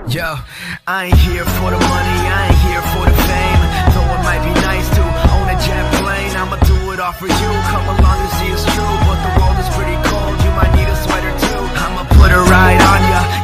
Yo, I ain't here for the money, I ain't here for the fame. Though it might be nice to own a jet plane, I'ma do it all for you. Come along and see it's true, but the world is pretty cold. You might need a sweater too. I'ma put a ride on ya.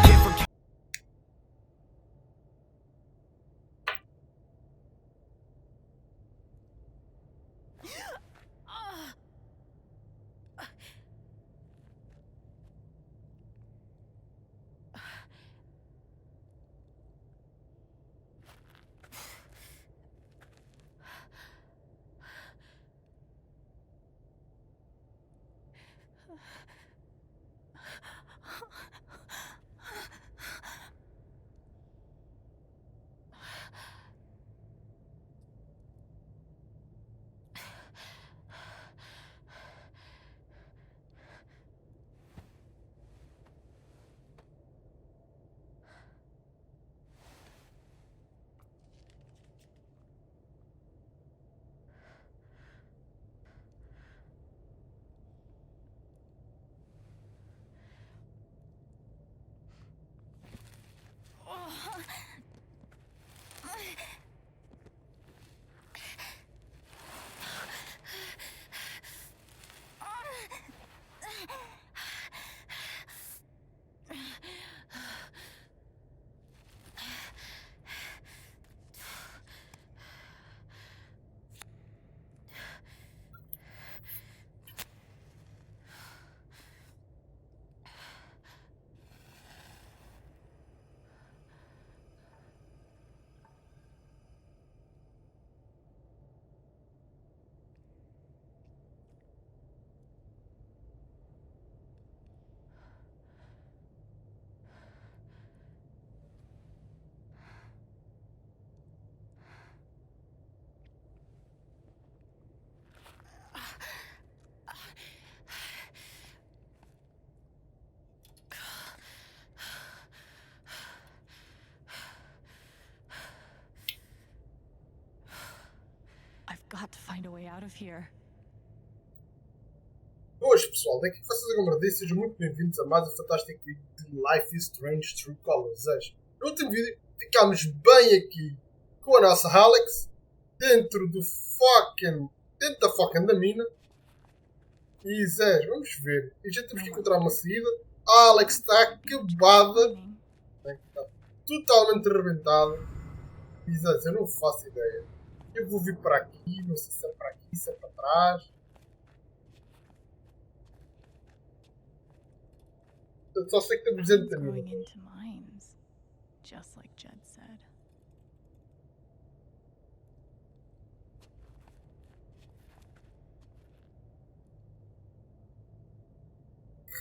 Got to find a way out of here. Boas pessoal, daqui vocês a GamerDi, sejam muito bem-vindos a mais um fantástico vídeo de Life is Strange True Colors. No último vídeo ficámos bem aqui com a nossa Alex dentro da fucking da mina. E Zé, vamos ver. E já temos que encontrar uma saída. A Alex está acabada, está totalmente arrebentada. E Zé, eu não faço ideia. Eu vou vir para aqui, não sei se é para aqui, se é para trás. Eu só sei que estamos dentro da mina. Just like Jed said.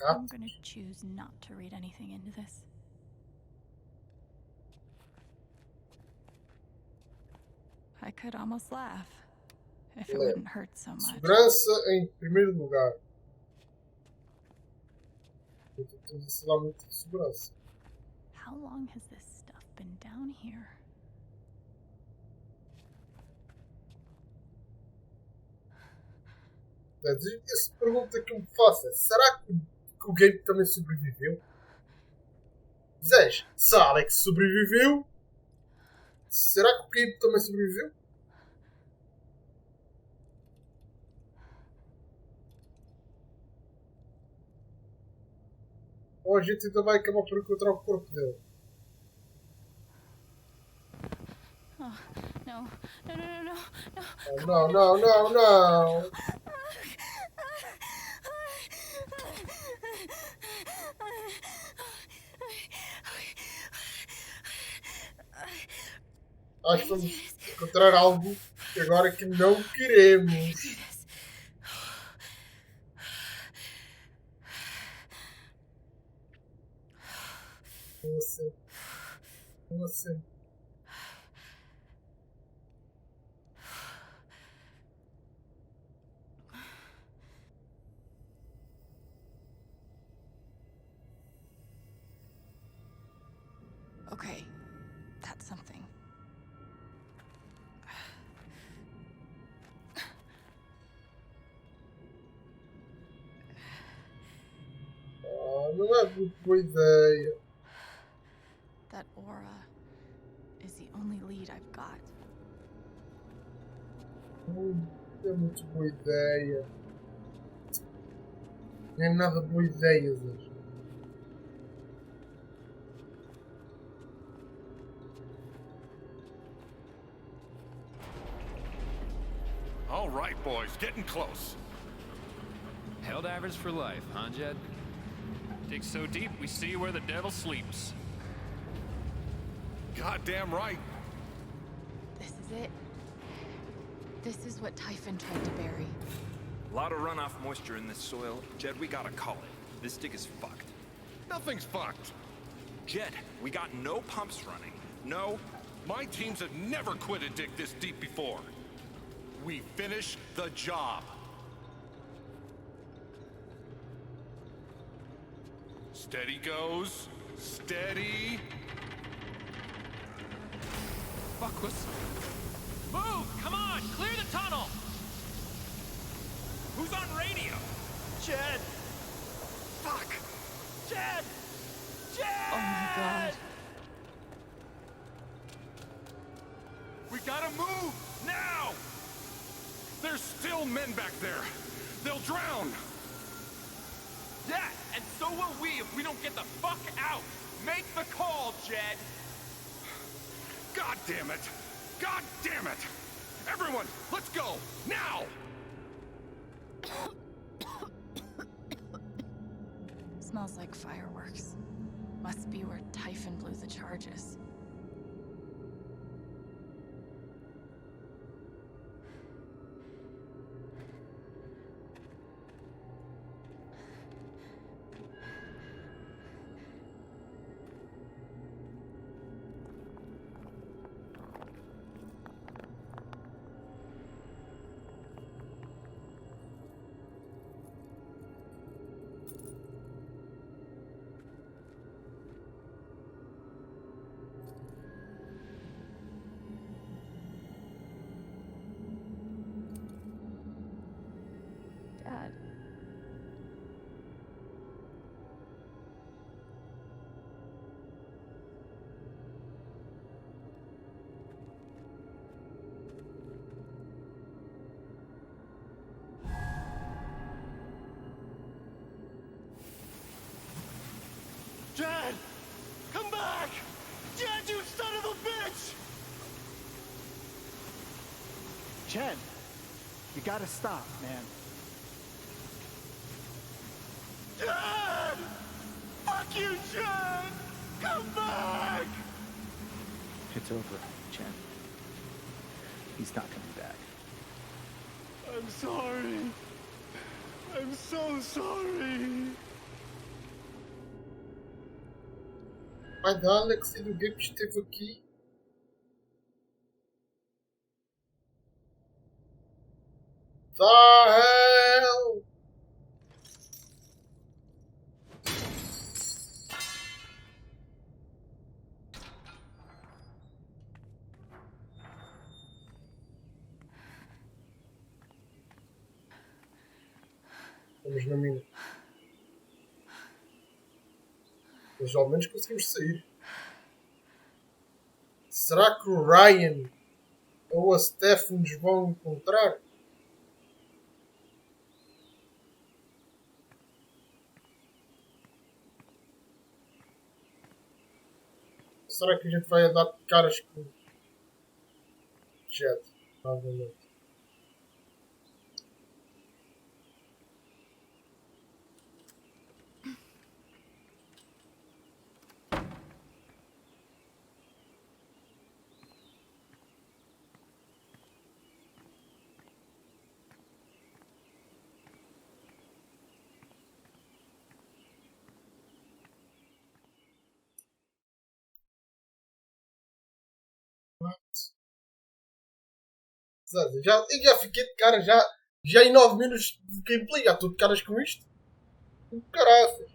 I'm gonna choose not to read anything into this. I could almost laugh if it wouldn't hurt so much. Segurança em primeiro lugar. Temos lá muito de segurança. How long has this stuff been down here? Essa pergunta que eu me faço é: será que o game também sobreviveu? Zé, se a Alex sobreviveu, será que o game também sobreviveu? Ou a gente ainda vai acabar por encontrar o corpo dele? Oh, não, não, não, não, Oh, não, não, não, não. Acho que vamos encontrar algo agora que não queremos. Como assim? Okay, that's something. Não é muito boa ideia. that aura is the only lead I've got. É muito boa ideia. Não é nada boa ideia, Zé. All right, boys, getting close. Held average for life, huh, Jed? Dig so deep, we see where the devil sleeps. Goddamn right. This is it. This is what Typhon tried to bury. A lot of runoff moisture in this soil. Jed, we gotta call it. This dig is fucked. Nothing's fucked. Jed, we got no pumps running. No. My teams have never quit a dig this deep before. We finish the job. Steady goes. Steady. Fuck was... Move! Come on! Clear the tunnel! Who's on radio? Jed! Fuck! Jed! Jed! Oh my god. We gotta move! Now! There's still men back there. They'll drown. Yeah, and so will we if we don't get the fuck out! Make the call, Jed! God damn it! God damn it! Everyone, let's go! Now! Smells like fireworks. Must be where Typhon blew the charges. Dad. Jed! Come back! Jed, you son of a bitch! Chen, you gotta stop, man. Jed! Fuck you, Jed! Come back! It's over, Chen. He's not coming back. I'm sorry. I'm so sorry. Pai da Alex e do Gabe esteve aqui. The hell? Estamos na mina. Mas ao menos conseguimos sair. Será que o Ryan ou a Steph nos vão encontrar? Será que a gente vai andar de caras com Jet? Provavelmente. Já fiquei de cara, já em 9 minutos de gameplay, já estou de caras com isto. Caraças.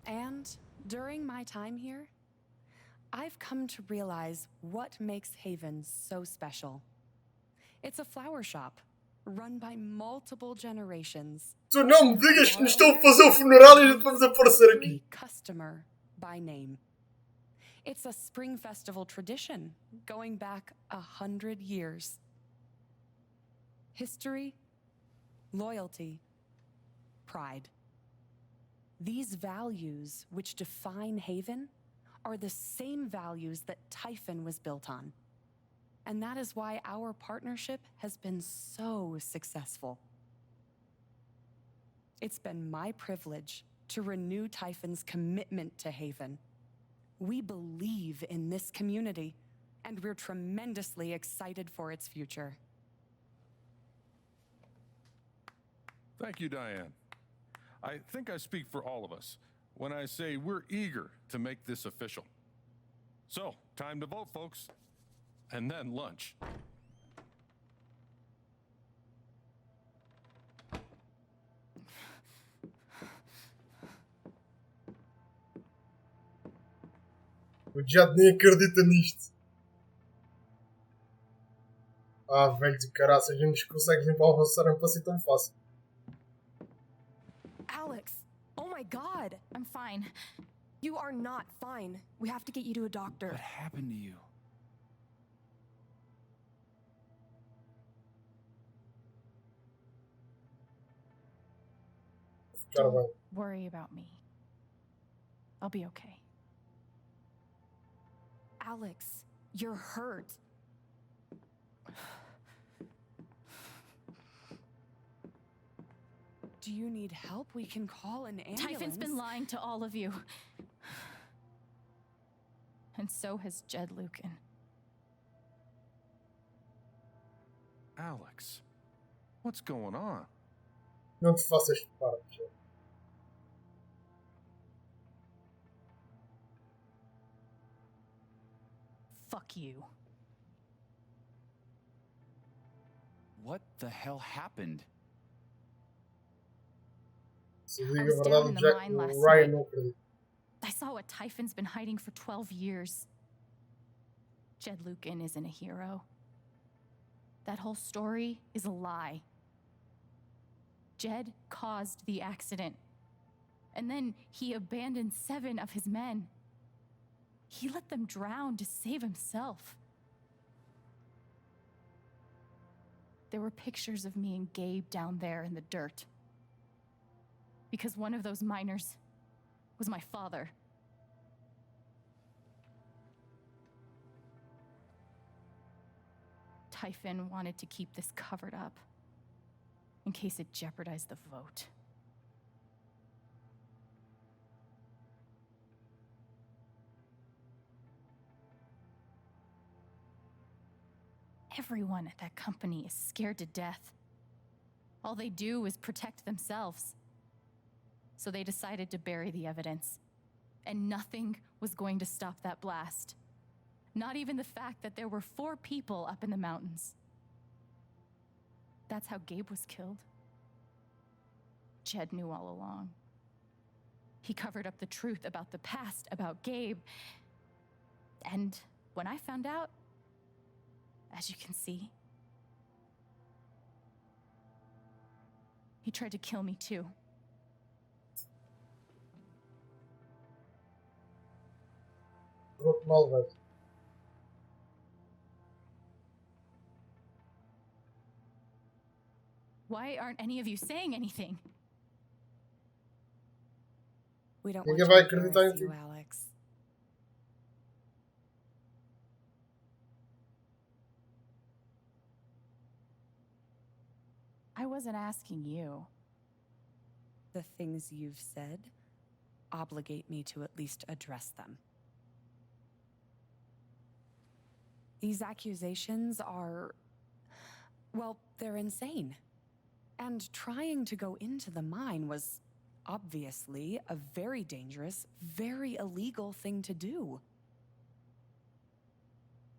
And during my time here, I've come to realize what makes Haven so special. It's a flower shop, run by multiple generations. Tu não me digas que nos estão a fazer o funeral e a gente vamos aparecer aqui. Customer by name. It's a spring festival tradition going back 100 years. History, loyalty, pride. These values which define Haven are the same values that Typhon was built on. And that is why our partnership has been so successful. It's been my privilege to renew Typhon's commitment to Haven. We believe in this community, and we're tremendously excited for its future. Thank you, Diane. I think I speak for all of us when I say we're eager to make this official. So, time to vote, folks. And then lunch. O Jad nem acredita nisto. Ah, velho de caraças, a gente não consegue limpar o restaurante para ser tão fácil. Alex! Oh my god! I'm fine. You are not fine. We have to get you to a doctor. What happened to you? Cara, Don't vai. worry about me. I'll be okay. Alex, you're hurt. Do you need help? We can call an ambulance. Typhon's been lying to all of you. And so has Jed Lucan. Alex, what's going on? Não te faças parte. Fuck you. What the hell happened? Se I diga a was down verdade, in the Jack, mine last o Ryan night. não acredita. I saw what Typhon's been hiding for 12 years. Jed Lucan isn't a hero. That whole story is a lie. Jed caused the accident. And then he abandoned 7 of his men. He let them drown to save himself. There were pictures of me and Gabe down there in the dirt. Because one of those miners was my father. Typhon wanted to keep this covered up in case it jeopardized the vote. Everyone at that company is scared to death. All they do is protect themselves. So they decided to bury the evidence. And nothing was going to stop that blast. Not even the fact that there were 4 people up in the mountains. That's how Gabe was killed. Jed knew all along. He covered up the truth about the past, about Gabe. And when I found out, as you can see, he tried to kill me too. Pronto, malvado. Why aren't any of you saying anything? We don't Ninguém want vai to acreditar em embarrass ti. you, Alex. I wasn't asking you. The things you've said obligate me to at least address them. These accusations are, well, they're insane. And trying to go into the mine was obviously a very dangerous, very illegal thing to do.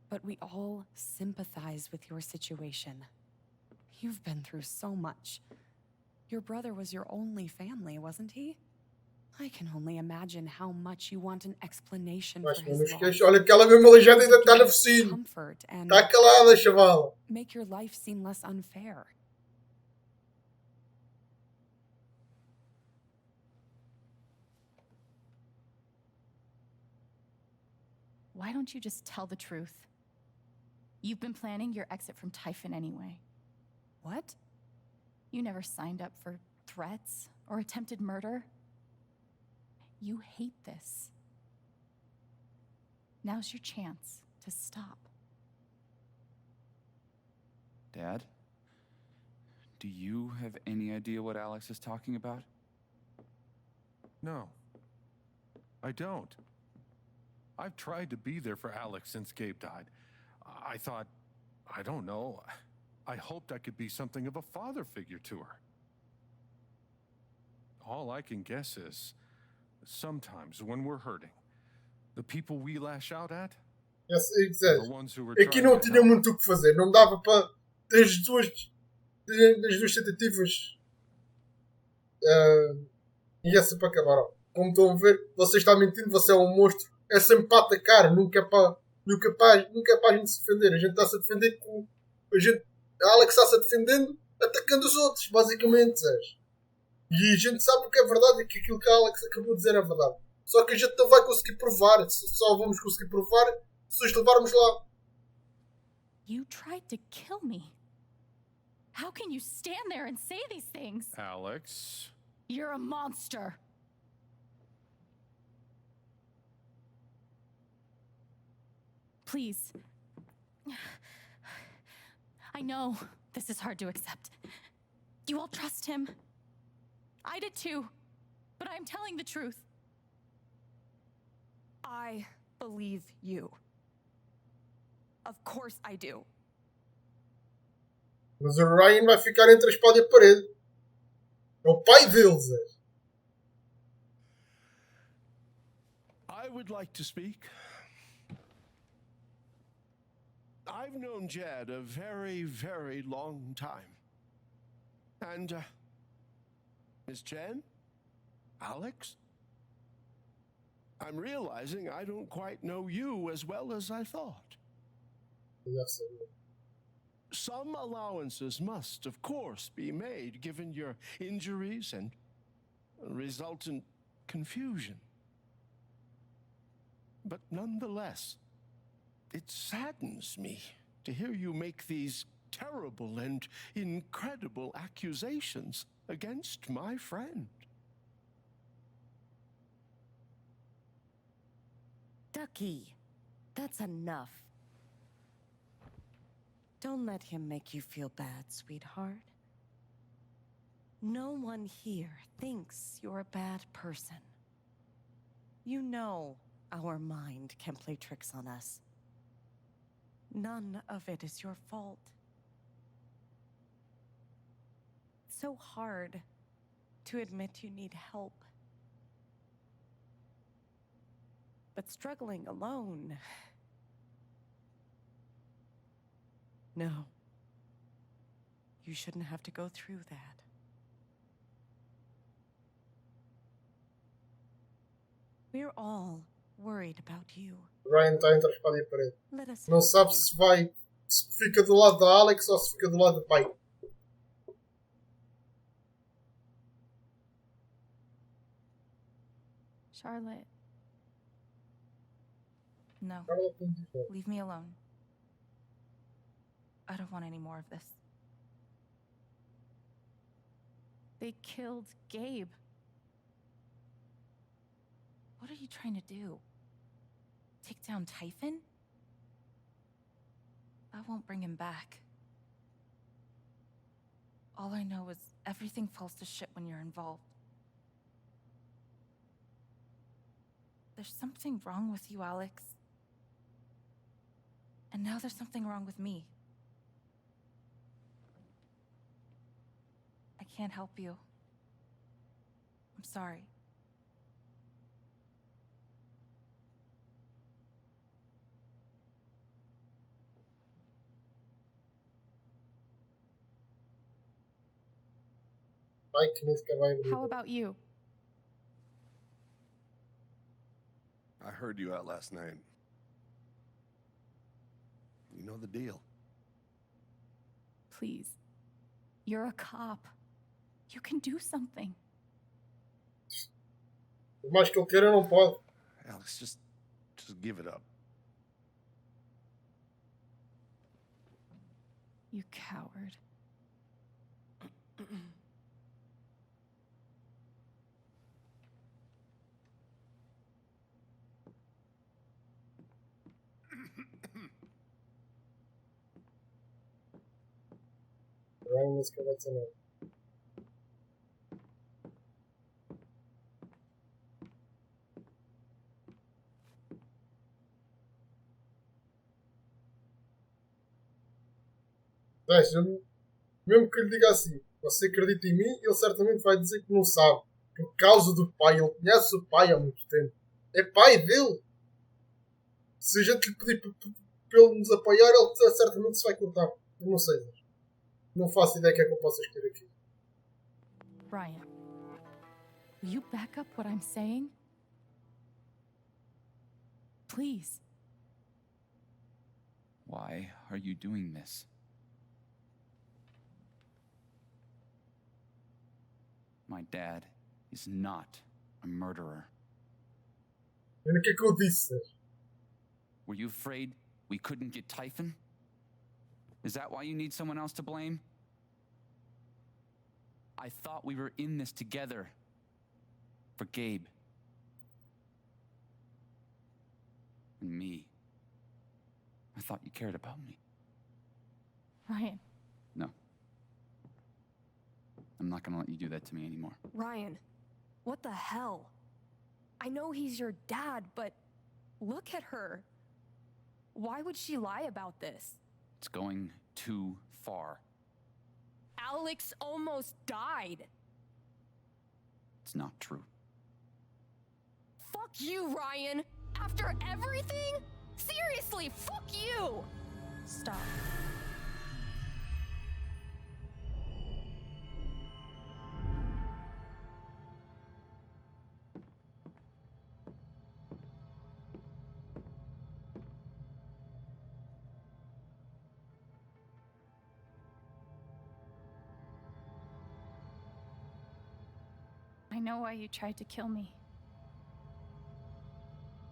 But we all sympathize with your situation. You've been through so much. Your brother was your only family, wasn't he? I can only imagine how much you want an explanation Mas for não his esquece, loss. olha que ela mesmo aleijada ainda está no focinho. Comfort and Está calada, chaval. make your life seem less unfair. why don't you just tell the truth? You've been planning your exit from Typhon anyway. What? You never signed up for threats or attempted murder. You hate this. Now's your chance to stop. Dad? Do you have any idea what Alex is talking about? No, I don't. I've tried to be there for Alex since Gabe died. I thought, I don't know, I hoped I could be something of a father figure to her. All I can guess is, sometimes when we're hurting, the people we lash out at are the ones who were Aqui trying não to tinha help. muito o que fazer. Não dava para ter as duas tentativas. E essa para acabar. Ó. Como estão a ver, você está mentindo, você é um monstro. É sempre para atacar, nunca é para a gente se defender. A gente está-se a defender com. A Alex está-se a defendendo atacando os outros, basicamente. Sabes? E a gente sabe o que é verdade e que aquilo que a Alex acabou de dizer é verdade. Só que a gente não vai conseguir provar. Só vamos conseguir provar se os levarmos lá. You tried to kill me. How can you stand there and say these things? Alex. You're a monster. Please. I know this is hard to accept. You all trust him. I did too. But I'm telling the truth. I believe you. Of course I do. Mas o Ryan vai ficar entre a espada e a parede. É o pai deles. I would like to speak. I've known Jed a very, very long time. And, Miss Chen? Alex? I'm realizing I don't quite know you as well as I thought. Yes, Some allowances must, of course, be made given your injuries and resultant confusion. But nonetheless, it saddens me to hear you make these terrible and incredible accusations against my friend. Ducky, that's enough. Don't let him make you feel bad, sweetheart. No one here thinks you're a bad person. You know our mind can play tricks on us. None of it is your fault. It's so hard to admit you need help. But struggling alone... No. You shouldn't have to go through that. We're all worried about you. Ryan está entre a espada e a parede. Let us Não help sabe you. se fica do lado da Alex ou se fica do lado do pai. Charlotte. No. Ela tem de dizer. Leave me alone. I don't want any more of this. They killed Gabe. What are you trying to do? Take down Typhon? I won't bring him back. All I know is everything falls to shit when you're involved. There's something wrong with you, Alex. And now there's something wrong with me. I can't help you. I'm sorry. Pai que nem sequer vai abrir. How about you? I heard you out last night. You know the deal. Please. You're a cop. You can do something. Por mais que ele queira, não pode. Alex, just give it up. You coward. Ryan is correct enough. Veja, mesmo que lhe diga assim, você acredita em mim, ele certamente vai dizer que não sabe. Por causa do pai, ele conhece o pai há muito tempo. É pai dele. Se a gente lhe pedir para ele nos apoiar, ele certamente se vai cortar. Eu não sei. Não faço ideia do que é que eu posso escolher aqui. Ryan, will you back up what I'm saying? Please. Why are you doing this? My dad is not a murderer. E o que é que eu disse? Were you afraid we couldn't get Typhon? Is that why you need someone else to blame? I thought we were in this together. For Gabe. And me. I thought you cared about me. Ryan. No. I'm not gonna let you do that to me anymore. Ryan, what the hell? I know he's your dad, but look at her. Why would she lie about this? It's going too far. Alex almost died. It's not true. Fuck you, Ryan! After everything? Seriously, fuck you! Stop. I know why you tried to kill me.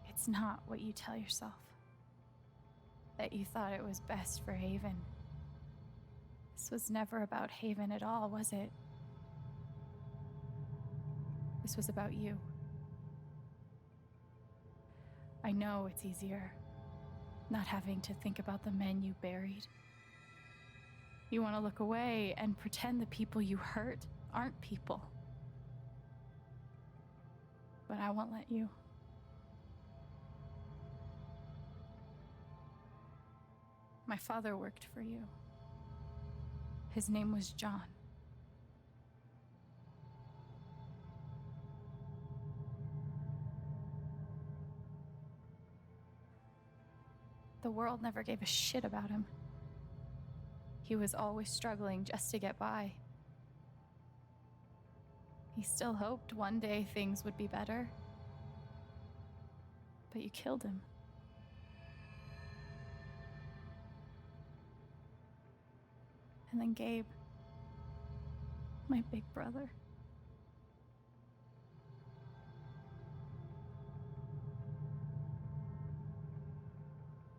It's not what you tell yourself. That you thought it was best for Haven. This was never about Haven at all, was it? This was about you. I know it's easier, not having to think about the men you buried. You want to look away and pretend the people you hurt aren't people. But I won't let you. My father worked for you. His name was John. The world never gave a shit about him. He was always struggling just to get by. He still hoped one day things would be better. But you killed him. And then Gabe, my big brother.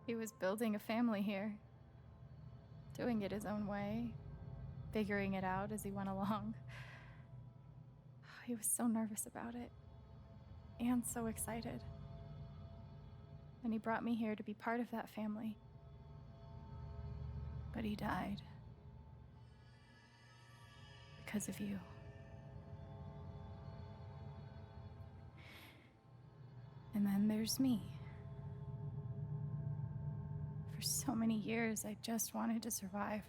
He was building a family here, doing it his own way, figuring it out as he went along. He was so nervous about it, and so excited. And he brought me here to be part of that family. But he died. Because of you. And then there's me. For so many years, I just wanted to survive.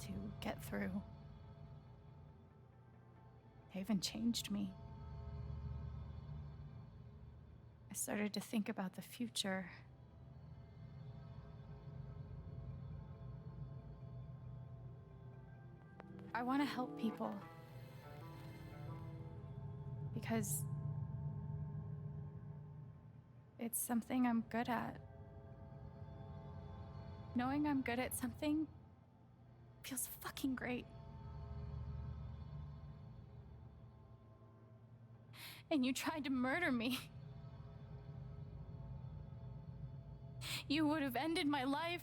To get through. Haven changed me. I started to think about the future. I want to help people. Because it's something I'm good at. Knowing I'm good at something feels fucking great. And you tried to murder me. You would have ended my life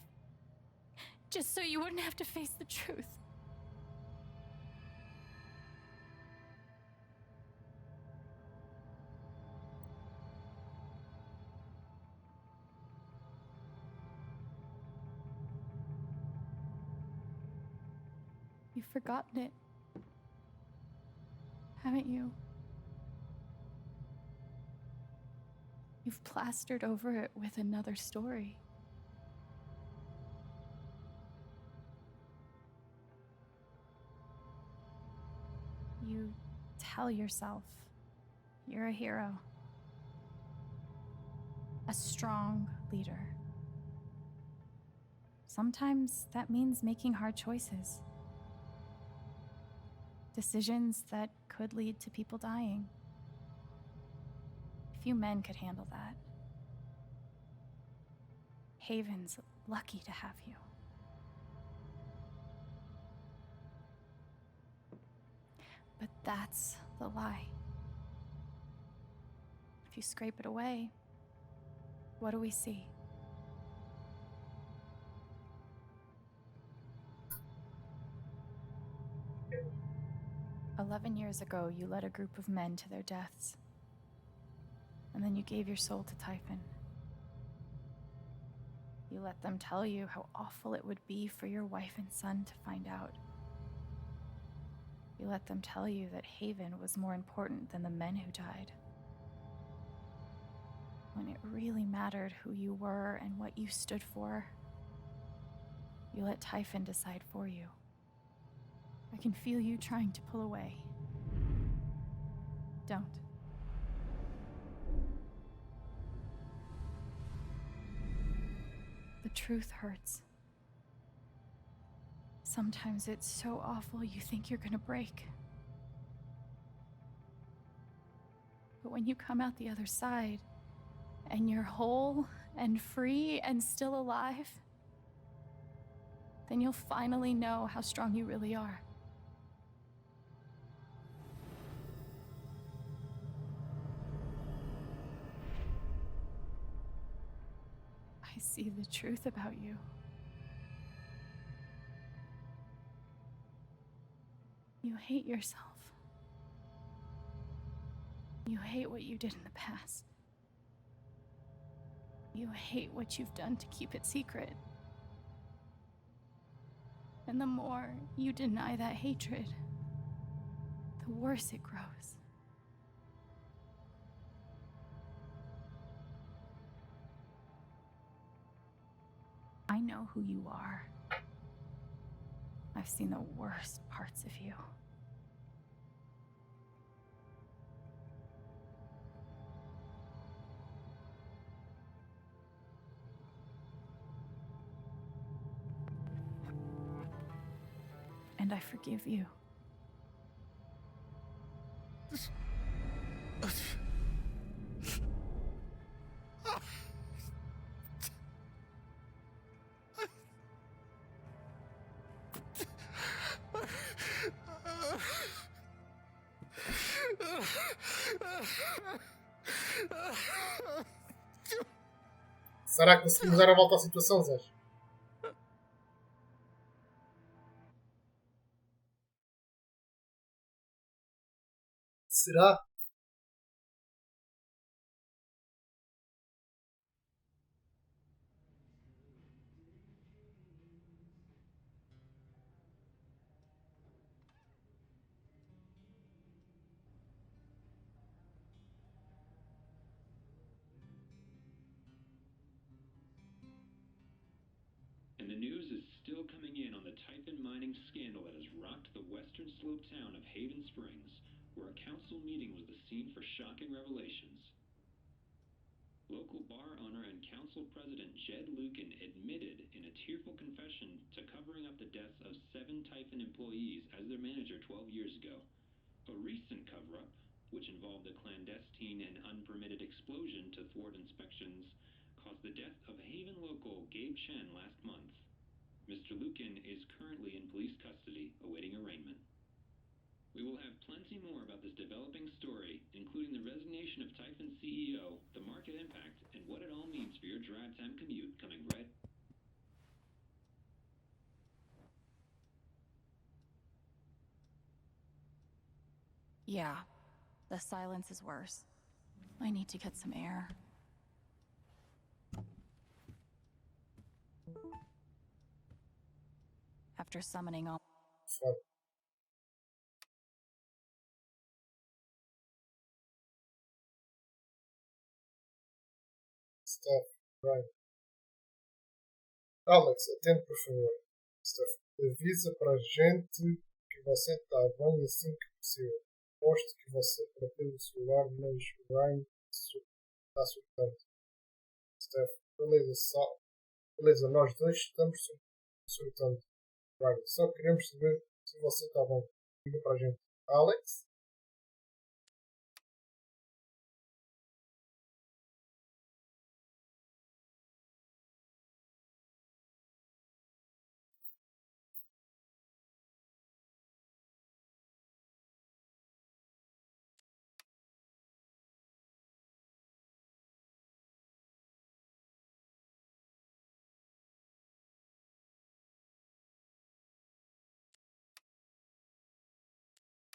just so you wouldn't have to face the truth. You've forgotten it, haven't you? You've plastered over it with another story. You tell yourself you're a hero, a strong leader. Sometimes that means making hard choices. Decisions that could lead to people dying. Few men could handle that. Haven's lucky to have you. But that's the lie. If you scrape it away, what do we see? "11 years ago, you led a group of men to their deaths. And then you gave your soul to Typhon. You let them tell you how awful it would be for your wife and son to find out. You let them tell you that Haven was more important than the men who died. When it really mattered who you were and what you stood for, you let Typhon decide for you. I can feel you trying to pull away. Don't. The truth hurts. Sometimes it's so awful you think you're gonna break. But when you come out the other side, and you're whole and free and still alive, then you'll finally know how strong you really are. I see the truth about you. You hate yourself. You hate what you did in the past. You hate what you've done to keep it secret. And the more you deny that hatred, the worse it grows. I know who you are. I've seen the worst parts of you. And I forgive you. Será que conseguimos dar a volta à situação, Zé? Será? And the news is still coming in on the Typhon mining scandal that has rocked the western slope town of Haven Springs, where a council meeting was the scene for shocking revelations. Local bar owner and council president Jed Lucan admitted in a tearful confession to covering up the deaths of 7 Typhon employees as their manager 12 years ago. A recent cover-up, which involved a clandestine and unpermitted explosion to thwart inspections, caused the death of Haven local Gabe Chen last month. Mr. Lucan is currently in police custody, awaiting arraignment. We will have plenty more about this developing story, including the resignation of Typhon's CEO, the market impact, and what it all means for your drive time commute coming right. Yeah, the silence is worse. I need to get some air. After summoning all... Fora. Steph, right. Alex, atende por favor. Steph, avisa para a gente que você está bem assim que possível. Aposto que você perdeu o celular, mas o Ryan está surtando. Steph, beleza, nós dois estamos surtando. Ryan, só queremos saber se você está bem. Diga para a gente. Alex?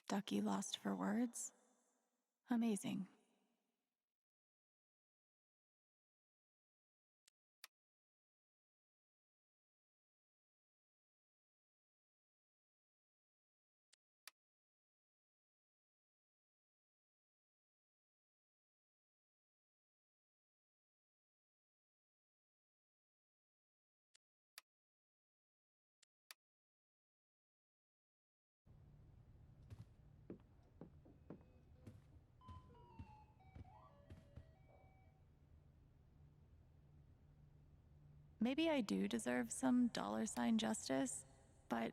Ducky lost for words? Amazing. Maybe I do deserve some $ justice, but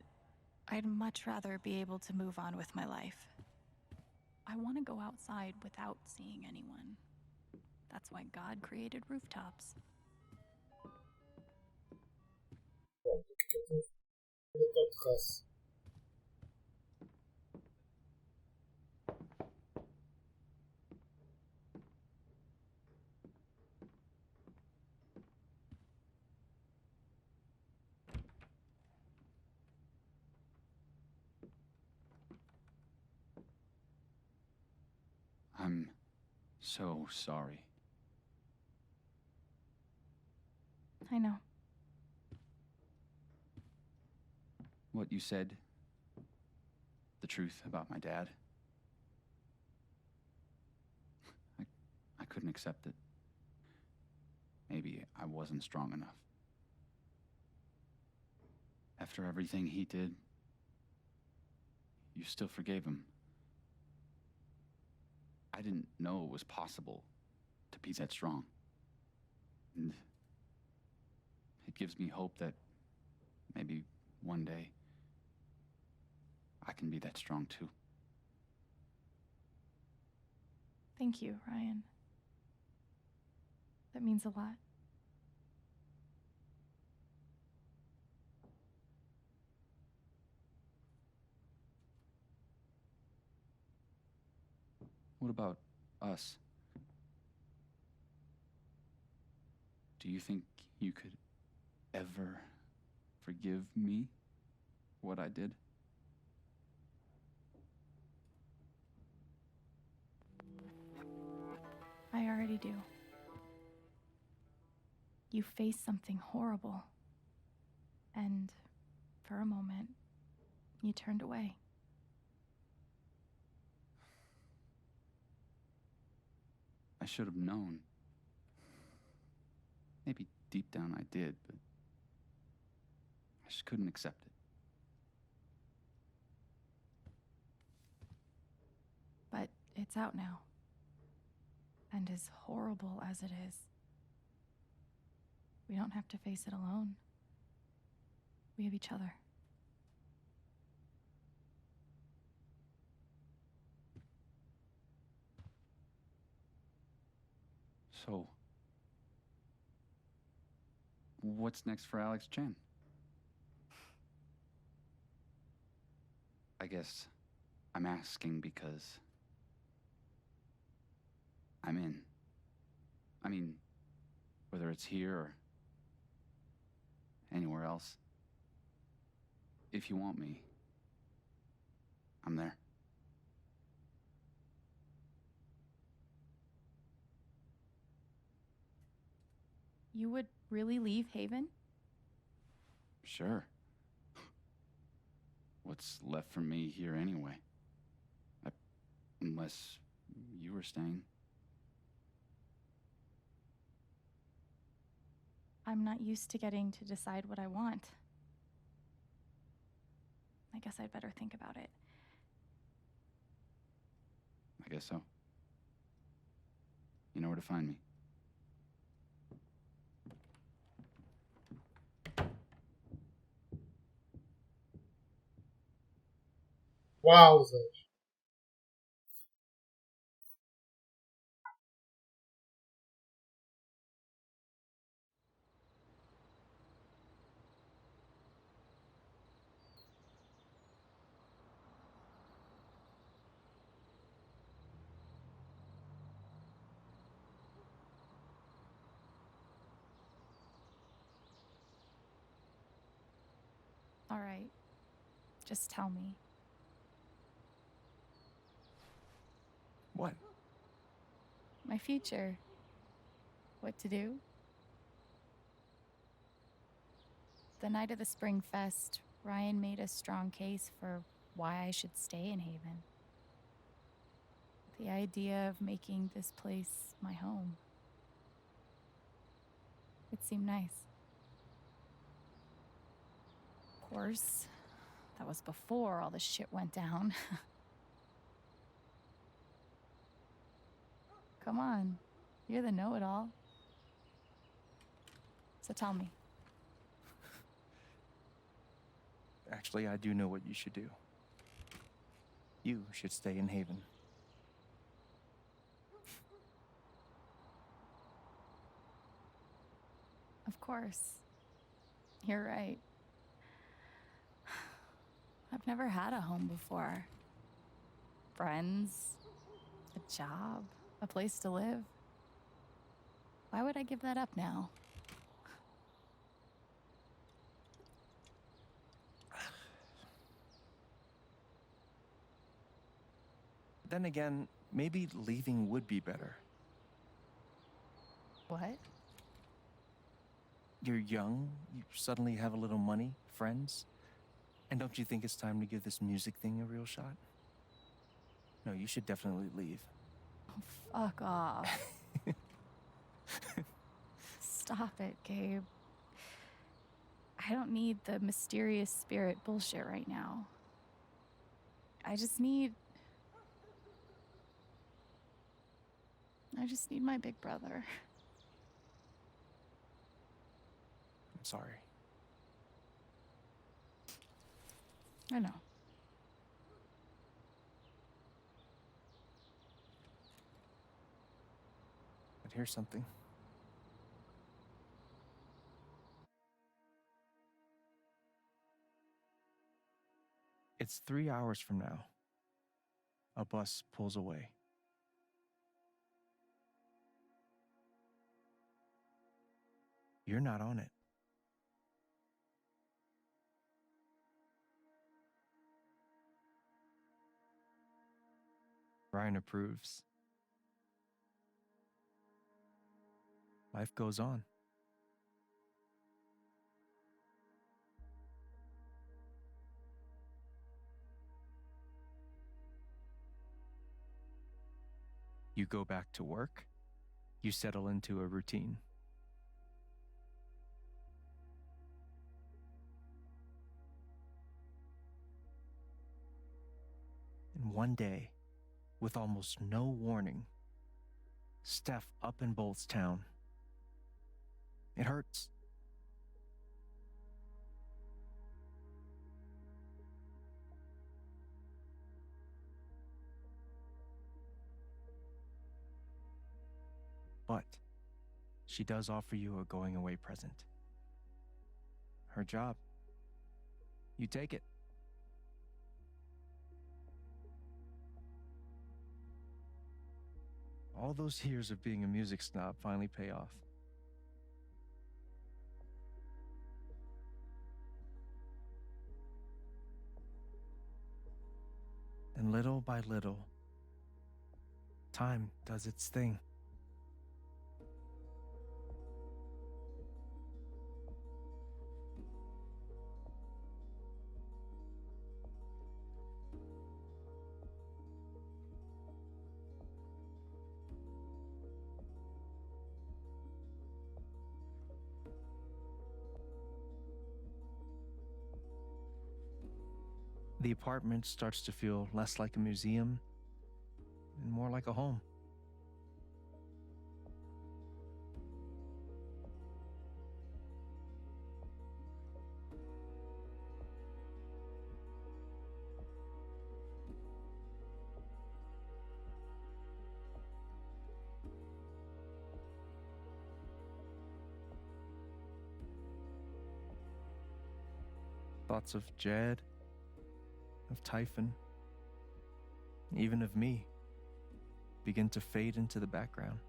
I'd much rather be able to move on with my life. I want to go outside without seeing anyone. That's why God created rooftops. Bom, o que eu tenho que fazer ao terraço? I'm so sorry. I know. What you said, the truth about my dad, I couldn't accept it. Maybe I wasn't strong enough. After everything he did, you still forgave him. I didn't know it was possible to be that strong. And it gives me hope that maybe one day I can be that strong too. Thank you, Ryan. That means a lot. What about us? Do you think you could ever forgive me for what I did? I already do. You faced something horrible. And for a moment, you turned away. I should have known. Maybe deep down I did, but I just couldn't accept it. But it's out now. And as horrible as it is, we don't have to face it alone. We have each other. So, what's next for Alex Chen? I guess I'm asking because I'm in. I mean, whether it's here or anywhere else, if you want me, I'm there. You would really leave Haven? Sure. What's left for me here anyway? Unless you were staying. I'm not used to getting to decide what I want. I guess I'd better think about it. I guess so. You know where to find me. Wowzers. All right. Just tell me. What? My future. What to do? The night of the Spring Fest, Ryan made a strong case for why I should stay in Haven. The idea of making this place my home. It seemed nice. Of course, that was before all the shit went down. Come on, you're the know-it-all. So tell me. Actually, I do know what you should do. You should stay in Haven. Of course. You're right. I've never had a home before. Friends, a job, a place to live. Why would I give that up now? Then again, maybe leaving would be better. What? You're young, you suddenly have a little money, friends. And don't you think it's time to give this music thing a real shot? No, you should definitely leave. Oh, fuck off. Stop it, Gabe. I don't need the mysterious spirit bullshit right now. I just need my big brother. I'm sorry. I know. But here's something. It's 3 hours from now. A bus pulls away. You're not on it. Ryan approves. Life goes on. You go back to work. You settle into a routine. And one day, with almost no warning, Steph up and bolts town. It hurts. But she does offer you a going away present. Her job. You take it. All those years of being a music snob finally pay off. And little by little, time does its thing. The apartment starts to feel less like a museum and more like a home. Thoughts of Jed, of Typhon, even of me, begin to fade into the background.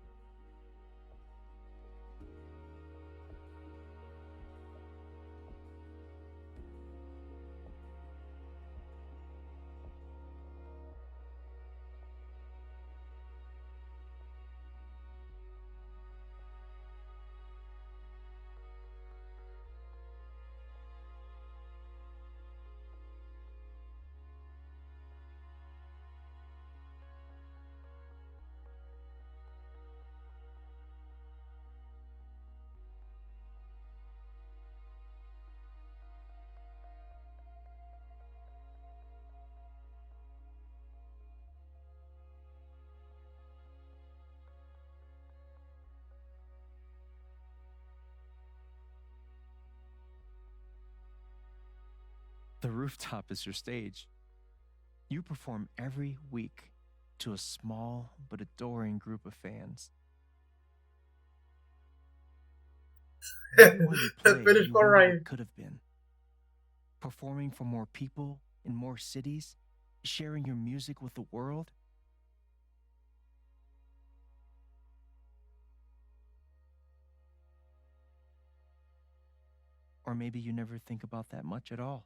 The rooftop is your stage. You perform every week to a small but adoring group of fans. Even while you play, Finish you for wonder Ryan. what could have been. Performing for more people in more cities, sharing your music with the world. Or maybe you never think about that much at all.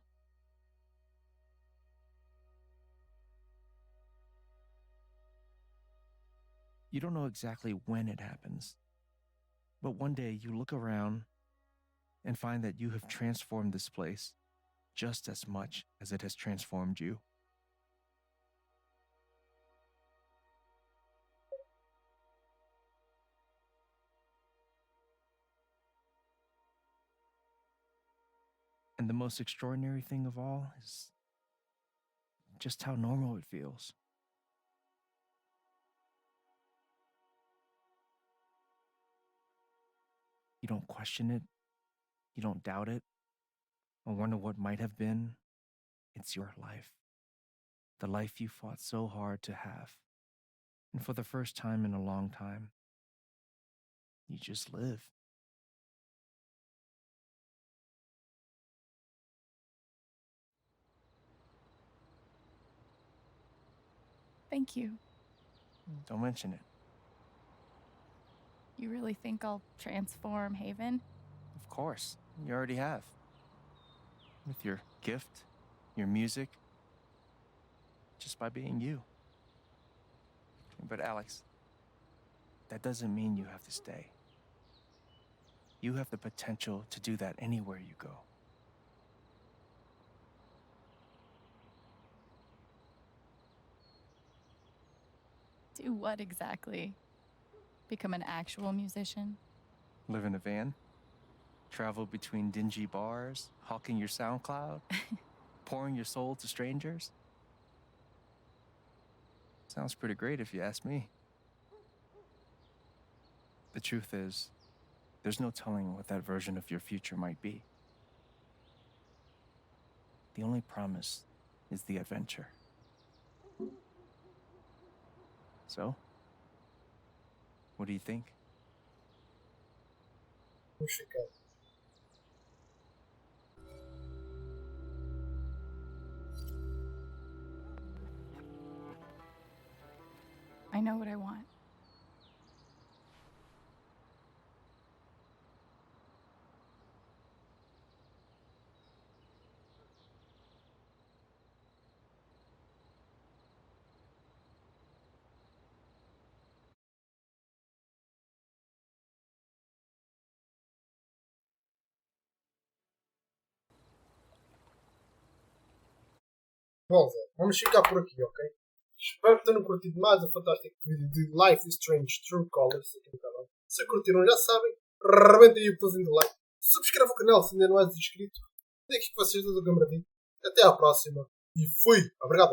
You don't know exactly when it happens, but one day you look around and find that you have transformed this place just as much as it has transformed you. And the most extraordinary thing of all is just how normal it feels. You don't question it, you don't doubt it, or wonder what might have been. It's your life. The life you fought so hard to have. And for the first time in a long time, you just live. Thank you. Don't mention it. You really think I'll transform Haven? Of course, you already have. With your gift, your music, just by being you. But Alex, that doesn't mean you have to stay. You have the potential to do that anywhere you go. Do what exactly? Become an actual musician? Live in a van, travel between dingy bars, hawking your SoundCloud, pouring your soul to strangers. Sounds pretty great if you ask me. The truth is, there's no telling what that version of your future might be. The only promise is the adventure. So, what do you think? Vamos ficar. I know what I want. Bom, Zé, vamos ficar por aqui, ok? Espero que tenham curtido mais um fantástico vídeo de Life is Strange True Colors aqui no canal. Se curtiram, já sabem, rebentem aí o botãozinho do like, subscrevam o canal se ainda não és inscrito, deixem que vocês do GamerDi. Até à próxima. E fui. Obrigado.